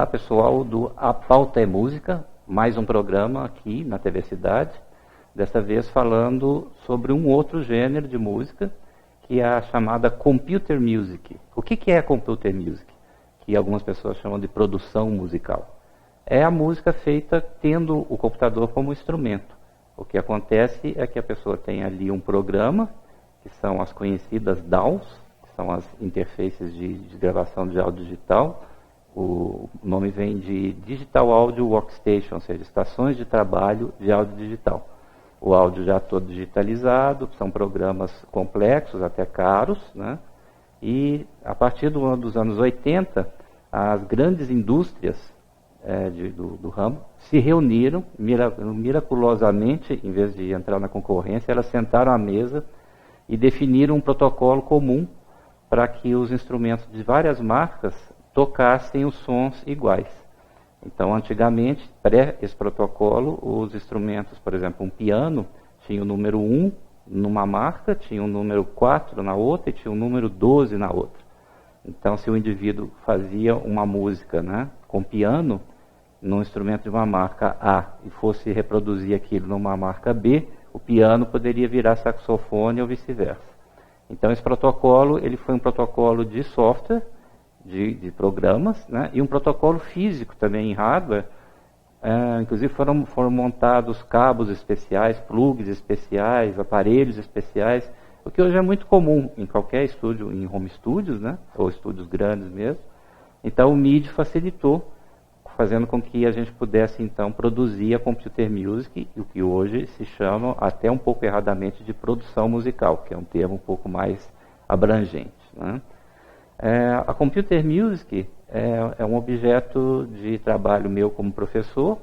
Olá pessoal do A Pauta é Música, mais um programa aqui na TV Cidade, dessa vez falando sobre um outro gênero de música, que é a chamada Computer Music. O que é Computer Music? Que algumas pessoas chamam de produção musical. É a música feita tendo o computador como instrumento. O que acontece é que a pessoa tem ali um programa, que são as conhecidas DAWs, que são as interfaces de gravação de áudio digital. O nome vem de Digital Audio Workstation, ou seja, estações de trabalho de áudio digital. O áudio já todo digitalizado, são programas complexos, até caros, né? E a partir dos anos 80, as grandes indústrias do ramo se reuniram miraculosamente, em vez de entrar na concorrência, elas sentaram à mesa e definiram um protocolo comum para que os instrumentos de várias marcas tocassem os sons iguais. Então, antigamente, pré esse protocolo, os instrumentos, por exemplo, um piano, tinha o número 1 numa marca, tinha o número 4 na outra e tinha o número 12 na outra. Então, se o indivíduo fazia uma música, né, com piano, num instrumento de uma marca A, e fosse reproduzir aquilo numa marca B, o piano poderia virar saxofone ou vice-versa. Então, esse protocolo, ele foi um protocolo de software, de programas, né? E um protocolo físico também em hardware. Inclusive foram montados cabos especiais, plugs especiais, aparelhos especiais, o que hoje é muito comum em qualquer estúdio, em home studios, né? Ou estúdios grandes mesmo. Então o MIDI facilitou, fazendo com que a gente pudesse então produzir a computer music, o que hoje se chama, até um pouco erradamente, de produção musical, que é um termo um pouco mais abrangente, né? A Computer Music é um objeto de trabalho meu como professor,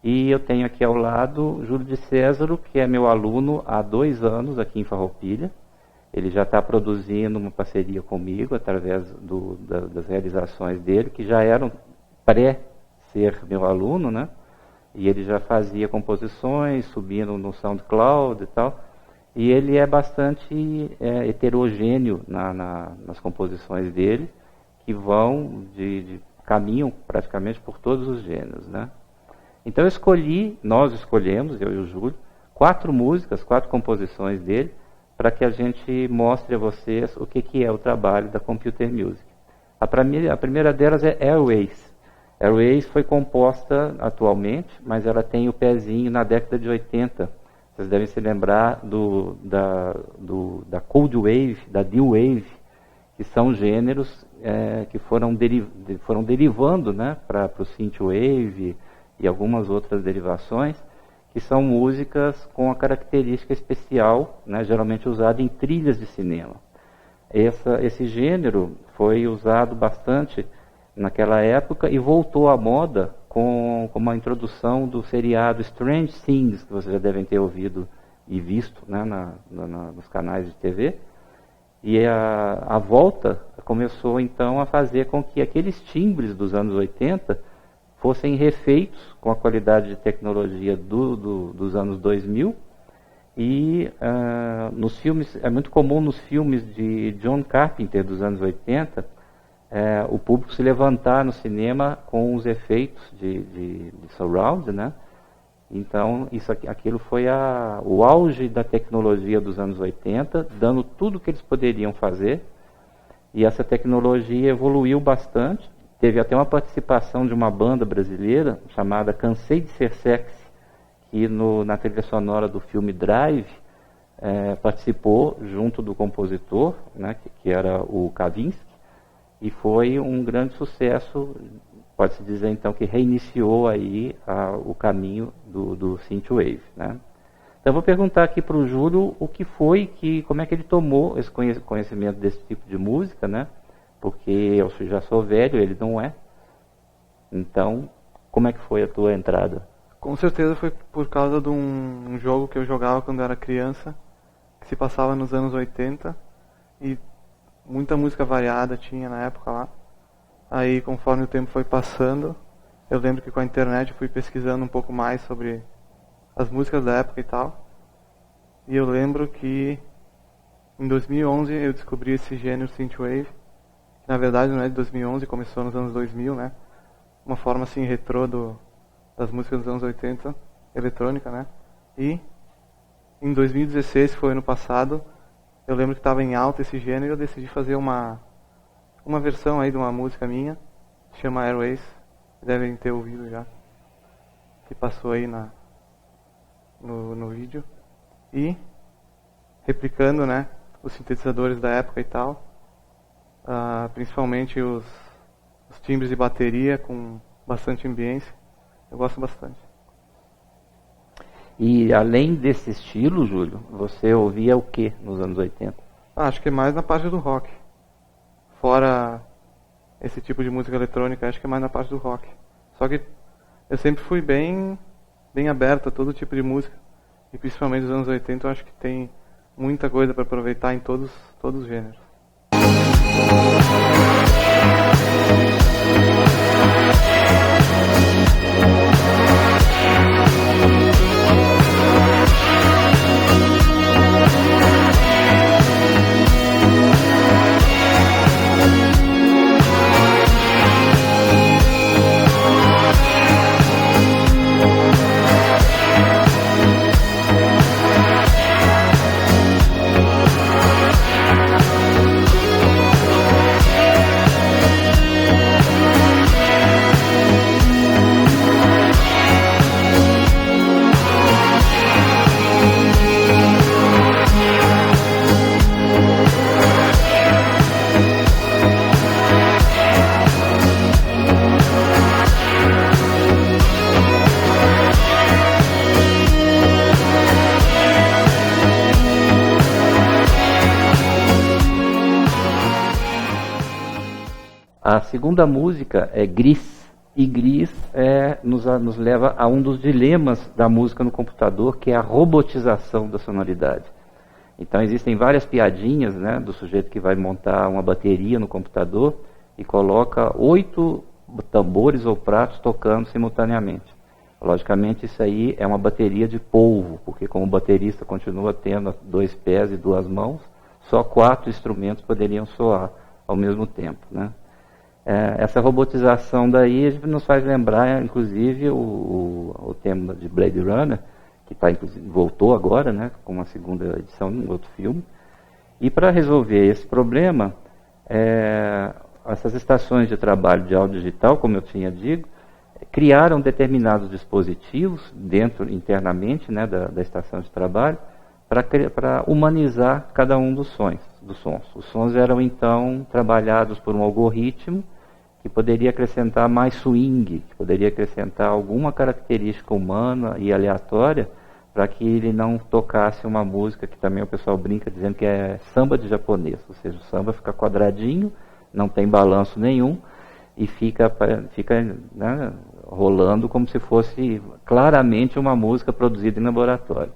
e eu tenho aqui ao lado Júlio de Césaro, que é meu aluno há 2 anos aqui em Farroupilha. Ele já está produzindo uma parceria comigo através das realizações dele, que já eram pré-ser meu aluno, né? E ele já fazia composições, subindo no SoundCloud e tal. E ele é bastante heterogêneo nas composições dele, que vão caminham praticamente por todos os gêneros, né? Então nós escolhemos, eu e o Júlio, 4 músicas, 4 composições dele, para que a gente mostre a vocês o que é o trabalho da Computer Music. A primeira delas é Airways. Airways foi composta atualmente, mas ela tem o pezinho na década de 80. Vocês devem se lembrar da Cold Wave, da New Wave, que são gêneros que foram derivando, né, para o Synthwave e algumas outras derivações, que são músicas com a característica especial, né, geralmente usada em trilhas de cinema. Esse gênero foi usado bastante naquela época e voltou à moda com a introdução do seriado Strange Things, que vocês já devem ter ouvido e visto, né, nos canais de TV. E a volta começou então a fazer com que aqueles timbres dos anos 80 fossem refeitos com a qualidade de tecnologia dos anos 2000. E nos filmes, é muito comum nos filmes de John Carpenter dos anos 80, o público se levantar no cinema com os efeitos de surround, né? Então, aquilo foi o auge da tecnologia dos anos 80, dando tudo o que eles poderiam fazer. E essa tecnologia evoluiu bastante. Teve até uma participação de uma banda brasileira chamada Cansei de Ser Sexy, que na trilha sonora do filme Drive participou junto do compositor, né, que era o Kavinsky. E foi um grande sucesso, pode-se dizer então que reiniciou aí o caminho do Synthwave, né? Então eu vou perguntar aqui para o Júlio como é que ele tomou esse conhecimento desse tipo de música, né? Porque eu já sou velho, ele não é. Então, como é que foi a tua entrada? Com certeza foi por causa de um jogo que eu jogava quando eu era criança, que se passava nos anos 80, e muita música variada tinha na época lá. Aí, conforme o tempo foi passando, eu lembro que com a internet eu fui pesquisando um pouco mais sobre as músicas da época e tal. E eu lembro que em 2011 eu descobri esse gênero Synthwave. Na verdade não é de 2011, começou nos anos 2000, né? uma forma assim retrô das músicas dos anos 80, eletrônica, né? E em 2016, que foi ano passado, eu lembro que estava em alta esse gênero e eu decidi fazer uma versão aí de uma música minha, que chama Airways, devem ter ouvido já, que passou aí no vídeo. E replicando, né, os sintetizadores da época e tal, principalmente os timbres de bateria com bastante ambiência, eu gosto bastante. E além desse estilo, Júlio, você ouvia o que nos anos 80? Acho que é mais na parte do rock. Fora esse tipo de música eletrônica, acho que é mais na parte do rock. Só que eu sempre fui bem aberto a todo tipo de música. E principalmente nos anos 80 eu acho que tem muita coisa para aproveitar em todos os gêneros. A segunda música é Gris, e Gris nos leva a um dos dilemas da música no computador, que é a robotização da sonoridade. Então existem várias piadinhas, né, do sujeito que vai montar uma bateria no computador e coloca 8 tambores ou pratos tocando simultaneamente. Logicamente isso aí é uma bateria de polvo, porque como o baterista continua tendo 2 pés e 2 mãos, só 4 instrumentos poderiam soar ao mesmo tempo, né? Essa robotização daí nos faz lembrar, inclusive, o tema de Blade Runner, que voltou agora, né, com uma segunda edição, um outro filme. E para resolver esse problema, essas estações de trabalho de áudio digital, como eu tinha dito, criaram determinados dispositivos internamente, né, da estação de trabalho, para humanizar cada um dos sons. Os sons eram então trabalhados por um algoritmo que poderia acrescentar mais swing, que poderia acrescentar alguma característica humana e aleatória para que ele não tocasse uma música que também o pessoal brinca dizendo que é samba de japonês, ou seja, o samba fica quadradinho, não tem balanço nenhum e fica né, rolando como se fosse claramente uma música produzida em laboratório.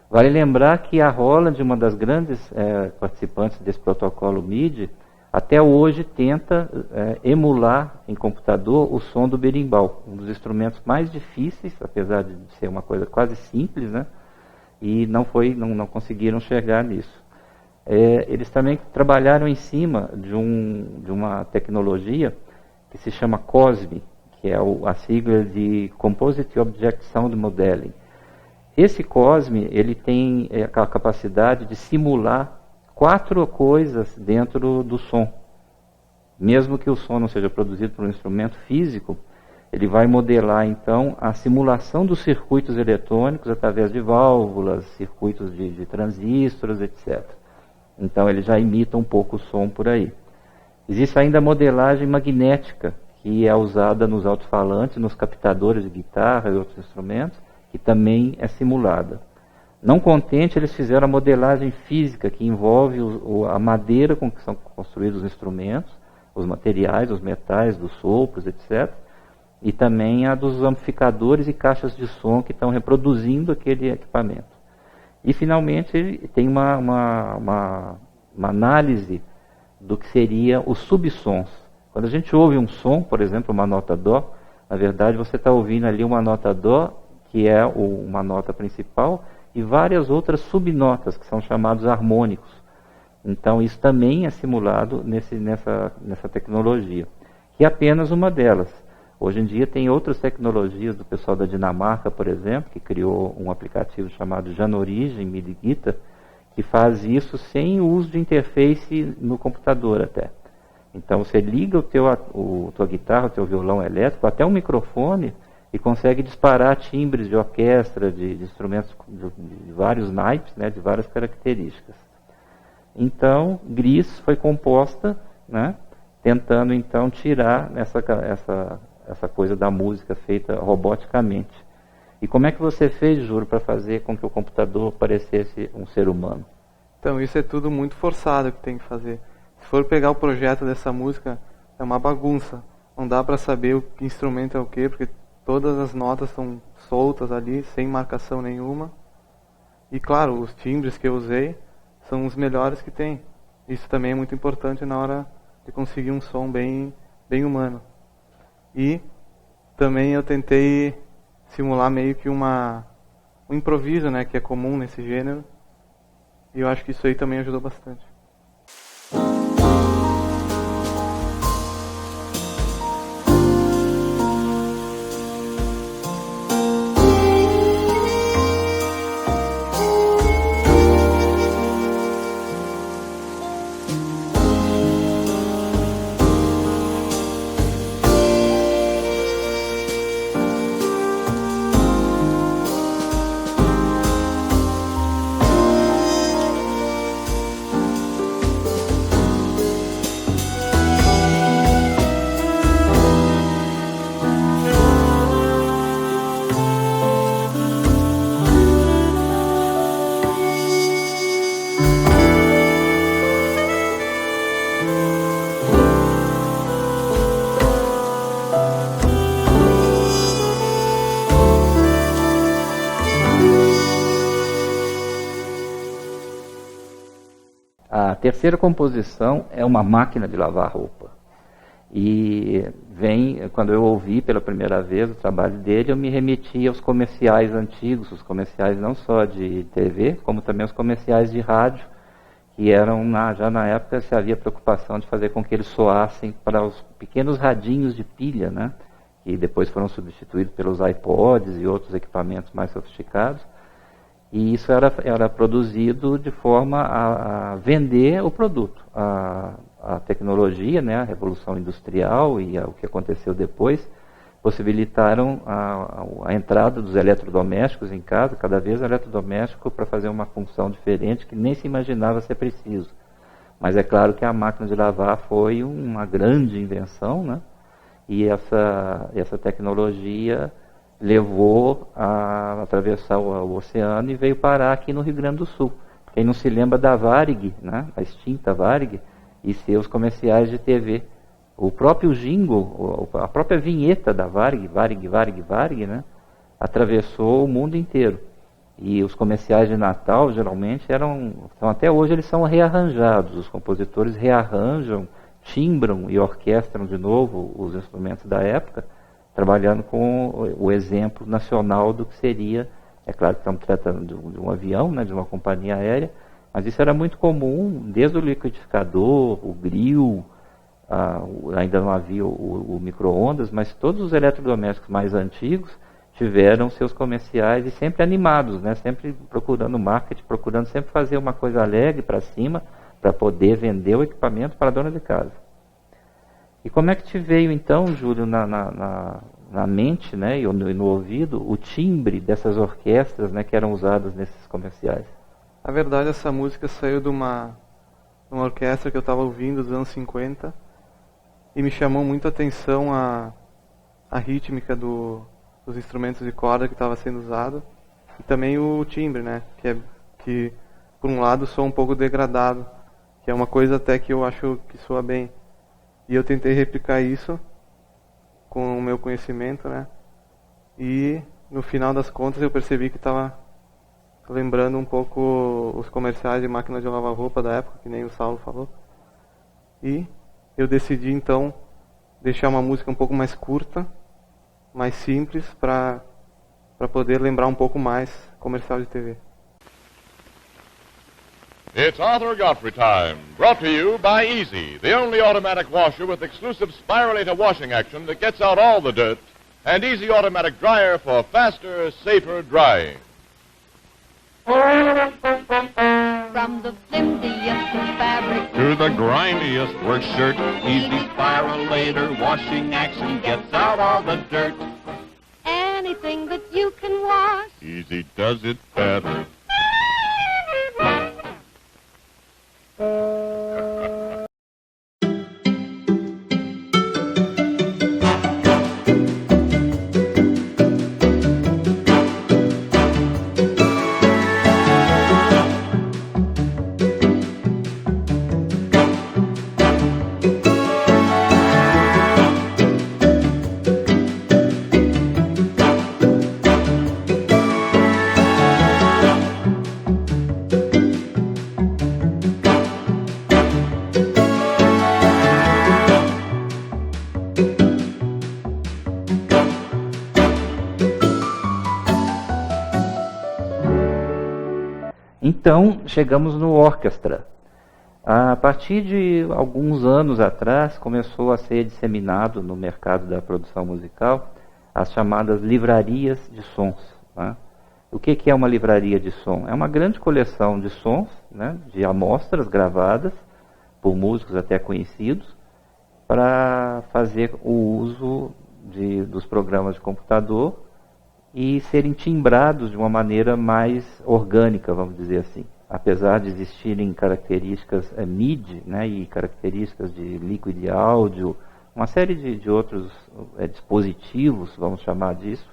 Vale lembrar que a Roland, uma das grandes participantes desse protocolo MIDI, até hoje tenta emular em computador o som do berimbau, um dos instrumentos mais difíceis, apesar de ser uma coisa quase simples, né? E não conseguiram chegar nisso. Eles também trabalharam em cima de uma tecnologia que se chama COSME, que é a sigla de Composite Object Sound Modeling. Esse COSME, ele tem a capacidade de simular 4 coisas dentro do som. Mesmo que o som não seja produzido por um instrumento físico, ele vai modelar então a simulação dos circuitos eletrônicos através de válvulas, circuitos de transistores, etc. Então ele já imita um pouco o som por aí. Existe ainda a modelagem magnética, que é usada nos alto-falantes, nos captadores de guitarra e outros instrumentos, que também é simulada. Não contente, eles fizeram a modelagem física, que envolve a madeira com que são construídos os instrumentos, os materiais, os metais, dos sopros, etc. E também a dos amplificadores e caixas de som que estão reproduzindo aquele equipamento. E, finalmente, tem uma análise do que seria os subsons. Quando a gente ouve um som, por exemplo, uma nota Dó, na verdade você está ouvindo ali uma nota Dó, que é uma nota principal, e várias outras subnotas, que são chamados harmônicos. Então isso também é simulado nessa tecnologia, que é apenas uma delas. Hoje em dia tem outras tecnologias do pessoal da Dinamarca, por exemplo, que criou um aplicativo chamado Janorigem MIDI Guitar, que faz isso sem o uso de interface no computador até. Então você liga tua guitarra, o teu violão elétrico, até um microfone, e consegue disparar timbres de orquestra, de instrumentos de vários naipes, né, de várias características. Então, Gris foi composta, né, tentando então tirar essa coisa da música feita roboticamente. E como é que você fez, Júlio, para fazer com que o computador parecesse um ser humano? Então, isso é tudo muito forçado que tem que fazer. Se for pegar o projeto dessa música, é uma bagunça. Não dá para saber o que instrumento é o quê, porque todas as notas estão soltas ali, sem marcação nenhuma. E claro, os timbres que eu usei são os melhores que tem. Isso também é muito importante na hora de conseguir um som bem humano. E também eu tentei simular meio que um improviso, né, que é comum nesse gênero. E eu acho que isso aí também ajudou bastante. A terceira composição é uma máquina de lavar roupa. E quando eu ouvi pela primeira vez o trabalho dele, eu me remeti aos comerciais antigos, os comerciais não só de TV, como também os comerciais de rádio, que eram, já na época, se havia preocupação de fazer com que eles soassem para os pequenos radinhos de pilha, né? Que depois foram substituídos pelos iPods e outros equipamentos mais sofisticados. E isso era produzido de forma a vender o produto. A tecnologia, né, a revolução industrial e o que aconteceu depois, possibilitaram a entrada dos eletrodomésticos em casa, cada vez eletrodoméstico para fazer uma função diferente que nem se imaginava ser preciso. Mas é claro que a máquina de lavar foi uma grande invenção, né? E essa tecnologia levou a atravessar o oceano e veio parar aqui no Rio Grande do Sul. Quem não se lembra da Varig, né, a extinta Varig, e seus comerciais de TV. O próprio jingle, a própria vinheta da Varig, né, atravessou o mundo inteiro. E os comerciais de Natal, geralmente, até hoje eles são rearranjados. Os compositores rearranjam, timbram e orquestram de novo os instrumentos da época, trabalhando com o exemplo nacional do que seria, é claro que estamos tratando de um avião, né, de uma companhia aérea, mas isso era muito comum, desde o liquidificador, o grill, ainda não havia o micro-ondas, mas todos os eletrodomésticos mais antigos tiveram seus comerciais e sempre animados, né, sempre procurando marketing, procurando sempre fazer uma coisa alegre para cima, para poder vender o equipamento para a dona de casa. E como é que te veio então, Júlio, na mente, né, e no ouvido, o timbre dessas orquestras, né, que eram usadas nesses comerciais? Na verdade, essa música saiu de uma orquestra que eu estava ouvindo dos anos 50 e me chamou muito a atenção a rítmica dos instrumentos de corda que estava sendo usado e também o timbre, né, que por um lado soa um pouco degradado, que é uma coisa até que eu acho que soa bem. E eu tentei replicar isso com o meu conhecimento, né? E no final das contas eu percebi que estava lembrando um pouco os comerciais de máquina de lavar roupa da época, que nem o Saulo falou. E eu decidi então deixar uma música um pouco mais curta, mais simples, para poder lembrar um pouco mais comercial de TV. It's Arthur Godfrey time, brought to you by Easy, the only automatic washer with exclusive spiralator washing action that gets out all the dirt, and Easy Automatic Dryer for faster, safer drying. From the flimsiest of fabric To the grindiest work shirt, Easy Spiralator washing action gets out all the dirt. anything that you can wash. Easy does it better. Então, chegamos no orquestra. A partir de alguns anos atrás, começou a ser disseminado no mercado da produção musical as chamadas livrarias de sons. Né? O que é uma livraria de som? É uma grande coleção de sons, né, de amostras gravadas por músicos até conhecidos, para fazer o uso dos programas de computador e serem timbrados de uma maneira mais orgânica, vamos dizer assim. Apesar de existirem características MIDI, né, e características de liquid áudio, uma série de outros dispositivos, vamos chamar disso,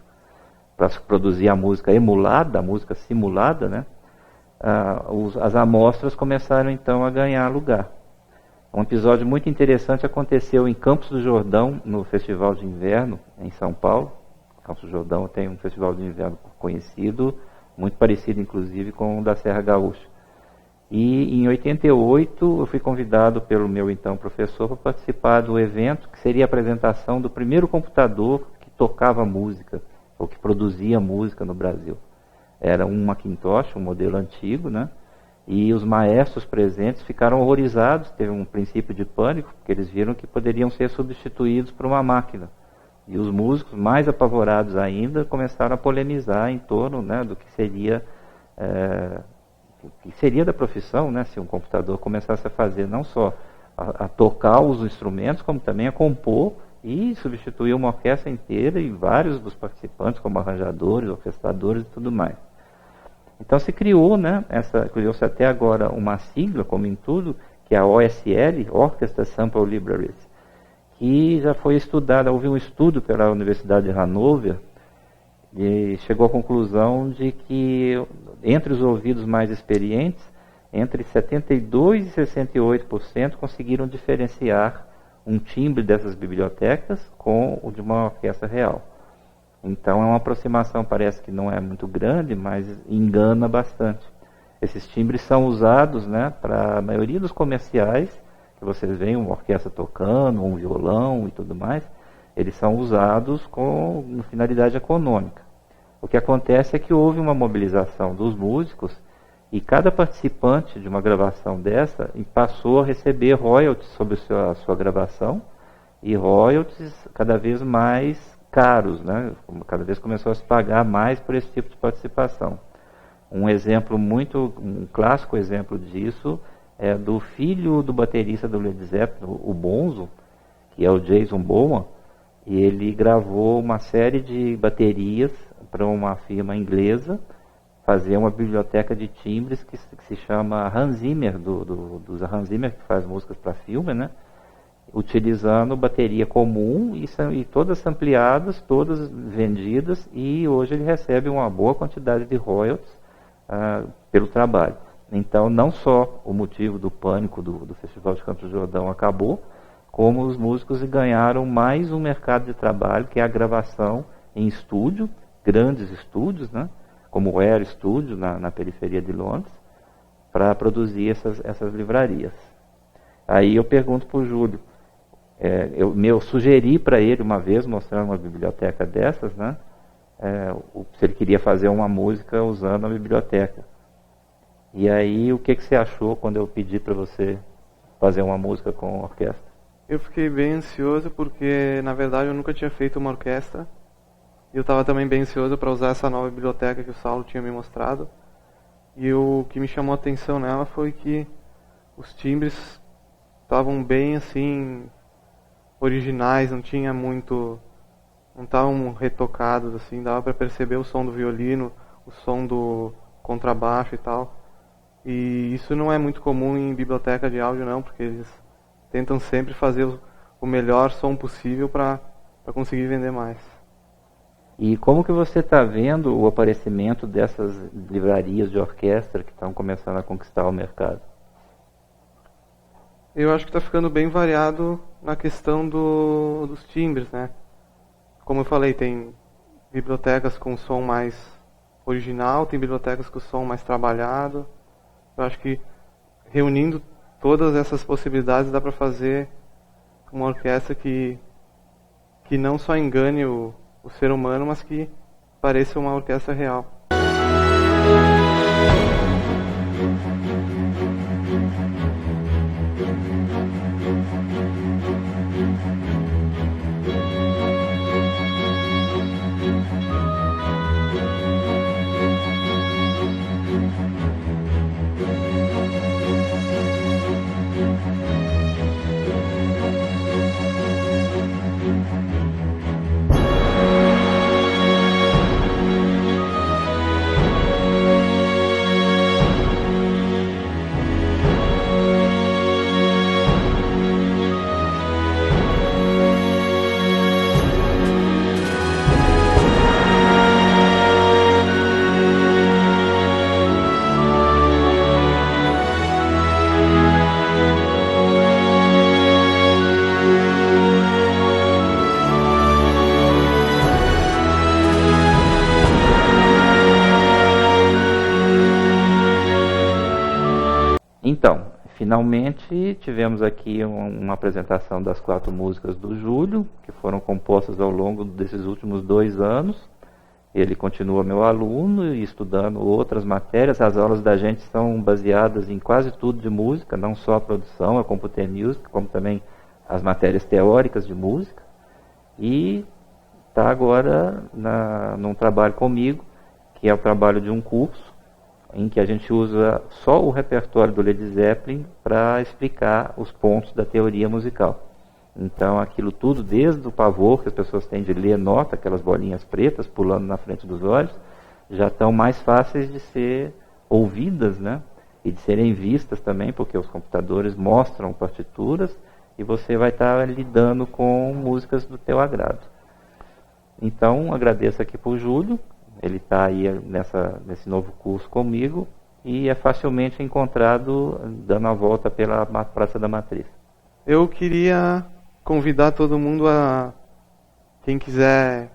para produzir a música emulada, a música simulada, né, as amostras começaram então a ganhar lugar. Um episódio muito interessante aconteceu em Campos do Jordão, no Festival de Inverno, em São Paulo. Campos do Jordão tem um festival de inverno conhecido, muito parecido inclusive com o da Serra Gaúcha. E em 88 eu fui convidado pelo meu então professor para participar do evento, que seria a apresentação do primeiro computador que tocava música, ou que produzia música no Brasil. Era um Macintosh, um modelo antigo, né? E os maestros presentes ficaram horrorizados, teve um princípio de pânico, porque eles viram que poderiam ser substituídos por uma máquina. E os músicos, mais apavorados ainda, começaram a polemizar em torno, né, do que seria da profissão, né, se um computador começasse a fazer não só a tocar os instrumentos, como também a compor e substituir uma orquestra inteira e vários dos participantes, como arranjadores, orquestradores e tudo mais. Então se criou, né, criou-se até agora uma sigla, como em tudo, que é a OSL, Orchestra Sample Libraries, que já foi estudada. Houve um estudo pela Universidade de Hannover e chegou à conclusão de que entre os ouvidos mais experientes, entre 72% e 68% conseguiram diferenciar um timbre dessas bibliotecas com o de uma orquestra real. Então é uma aproximação, parece que não é muito grande, mas engana bastante. Esses timbres são usados, né, para a maioria dos comerciais, que vocês veem uma orquestra tocando, um violão e tudo mais, eles são usados com finalidade econômica. O que acontece é que houve uma mobilização dos músicos e cada participante de uma gravação dessa passou a receber royalties sobre a sua gravação, e royalties cada vez mais caros, né? Cada vez começou a se pagar mais por esse tipo de participação. Um clássico exemplo disso é do filho do baterista do Led Zeppelin, o Bonzo, que é o Jason Bowen, e ele gravou uma série de baterias para uma firma inglesa, fazer uma biblioteca de timbres que se chama Hans Zimmer, dos Hans Zimmer, que faz músicas para filme, né? Utilizando bateria comum e todas ampliadas, todas vendidas, e hoje ele recebe uma boa quantidade de royalties pelo trabalho. Então, não só o motivo do pânico do Festival de Campos do Jordão acabou, como os músicos ganharam mais um mercado de trabalho, que é a gravação em estúdio, grandes estúdios, né, como o Air Studio, na periferia de Londres, para produzir essas livrarias. Aí eu pergunto para o Júlio, eu sugeri para ele uma vez, mostrando uma biblioteca dessas, né, se ele queria fazer uma música usando a biblioteca. E aí, o que você achou quando eu pedi para você fazer uma música com orquestra? Eu fiquei bem ansioso porque, na verdade, eu nunca tinha feito uma orquestra. E eu estava também bem ansioso para usar essa nova biblioteca que o Saulo tinha me mostrado. E o que me chamou a atenção nela foi que os timbres estavam bem assim originais, não tinha muito, não estavam retocados assim, dava para perceber o som do violino, o som do contrabaixo e tal. E isso não é muito comum em biblioteca de áudio não, porque eles tentam sempre fazer o melhor som possível para conseguir vender mais. E como que você está vendo o aparecimento dessas livrarias de orquestra que estão começando a conquistar o mercado? Eu acho que está ficando bem variado na questão dos timbres, né? Como eu falei, tem bibliotecas com som mais original, tem bibliotecas com som mais trabalhado. Eu acho que reunindo todas essas possibilidades dá para fazer uma orquestra que não só engane o ser humano, mas que pareça uma orquestra real. Então, finalmente tivemos aqui uma apresentação das 4 músicas do Júlio, que foram compostas ao longo desses últimos 2 anos. Ele continua meu aluno e estudando outras matérias. As aulas da gente são baseadas em quase tudo de música, não só a produção, a computer music, como também as matérias teóricas de música. E está agora num trabalho comigo, que é o trabalho de um curso, em que a gente usa só o repertório do Led Zeppelin para explicar os pontos da teoria musical. Então aquilo tudo, desde o pavor que as pessoas têm de ler nota, aquelas bolinhas pretas pulando na frente dos olhos, já estão mais fáceis de ser ouvidas, né? E de serem vistas também, porque os computadores mostram partituras e você vai estar lidando com músicas do teu agrado. Então agradeço aqui para o Júlio. Ele está aí nesse novo curso comigo e é facilmente encontrado dando a volta pela Praça da Matriz. Eu queria convidar todo mundo quem quiser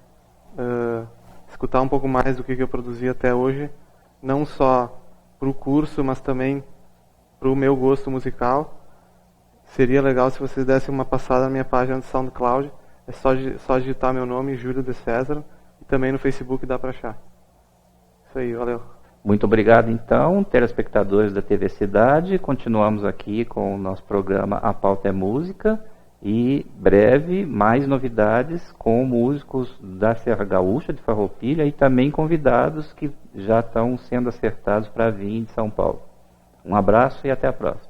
escutar um pouco mais do que eu produzi até hoje, não só para o curso, mas também para o meu gosto musical. Seria legal se vocês dessem uma passada na minha página do SoundCloud. É só digitar meu nome, Júlio de César. E também no Facebook dá para achar. Isso aí, valeu. Muito obrigado, então, telespectadores da TV Cidade. Continuamos aqui com o nosso programa A Pauta é Música. E breve, mais novidades com músicos da Serra Gaúcha, de Farroupilha, e também convidados que já estão sendo acertados para vir de São Paulo. Um abraço e até a próxima.